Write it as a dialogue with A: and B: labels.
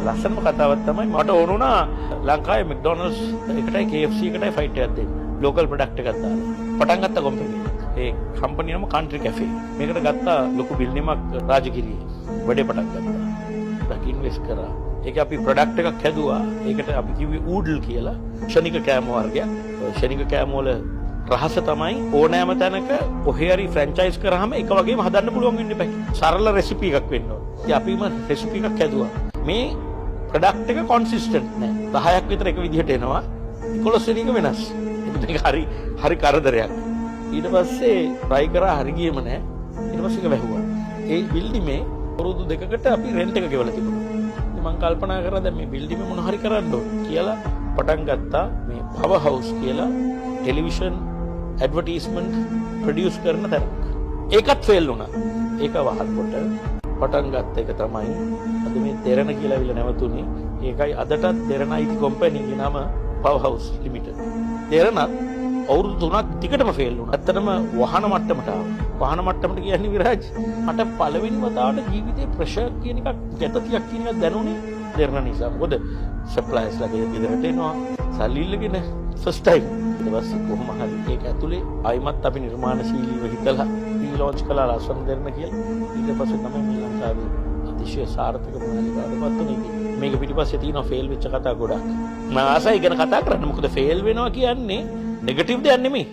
A: ලස්සනම කතාවක් තමයි මට ඕන වුණා ලංකාවේ McDonald's එකටයි KFC එකටයි ෆයිට් එකක් දෙන්න. ලෝකල් ප්‍රොඩක්ට් එකක් දාලා. පටන් ගත්ත කම්පැනි එක. ඒ කම්පැනි නම කන්ට්‍රි කැෆේ. මේකට ගත්තා ලොකු බිල්ඩිමක් රාජගිරියේ. වැඩේ පටන් ගත්තා. ඒක ඉන්වෙස්ට් කරා. ඒක අපි ප්‍රොඩක්ට් එකක් හැදුවා. ඒකට අපි කිව්වේ ඌඩල් කියලා. ක්ෂණික කෑම වර්ගයක්. ක්ෂණික කෑම වල රහස තමයි ඕනෑම තැනක කොහේ හරි ෆ්‍රැන්චයිස් කරාම එක වගේම හදන්න පුළුවන් වෙන්න බෑ. සරල රෙසිපි එකක් වෙන්න ඕන. ඉතින් අපිම රෙසිපි එකක් හැදුවා. මේ ප්‍රොඩක්ට් එක කොන්සිස්ටන්ට් නෑ. 10ක් විතර එක විදිහට එනවා. 11 වෙනි එක වෙනස්. මේක හරි කරදරයක්. ඊට පස්සේ try කරා හරි ගියේම නෑ. ඊට පස්සේ ඒක වැහුවා. ඒ බිල්ඩිමේ අවුරුදු 2කට අපි රෙන්ට් එක ගෙවලා තිබුණා. ඉතින් මම කල්පනා කරා දැන් මේ බිල්ඩිමේ මොන හරි කරන්න ඕන කියලා පටන් ගත්තා මේ පවර් හවුස් කියලා ටෙලිවිෂන් ඇඩ්වර්ටයිස්මන්ට් ප්‍රොඩියුස් කරන තැනක්. ඒකත් ෆේල් වුණා. ඒක වහල්කොට පටන් ගත්ත එක තමයි අද මේ දෙරණ කියලා විල නැවතුනේ. ඒකයි අදටත් දෙරණ IT කම්පැනිගේ නම පවර් හවුස් ලිමිටඩ්. දෙරණත් අවුරුදු 3ක් ටිකටම ෆේල් වුණා. ඇත්තටම වහන මට්ටමට ආවා. වහන මට්ටමට කියන්නේ විරාජ් මට පළවෙනි වතාවට ජීවිතේ ප්‍රෙෂර් කියන එකක් ගැටතියක් කියන එකක් දැනුනේ දෙරණ නිසා. මොකද සප්ලයර්ස් ලගේ ගෙදරට එනවා සල්ලි ඉල්ලගෙන ෆස්ට් ටයිම්. ඊට පස්සේ කොහොම හරි ඒක ඇතුලේ ආයිමත් අපි නිර්මාණශීලීව හිතලා රීලොන්ච් කළා ලස්සන දෙරණ කියලා. ඊට පස්සේ තමයි මේ ලංකාවේ අතිශය සාර්ථක ප්‍රණාලිකාවටපත් වුනේ. මේක පිටිපස්සේ තියෙන ෆේල් වෙච්ච කතා ගොඩක්. මම ආසයි ගැන කතා කරන්න. මොකද ෆේල් වෙනවා කියන්නේ නෙගටිව් දෙයක් නෙමෙයි.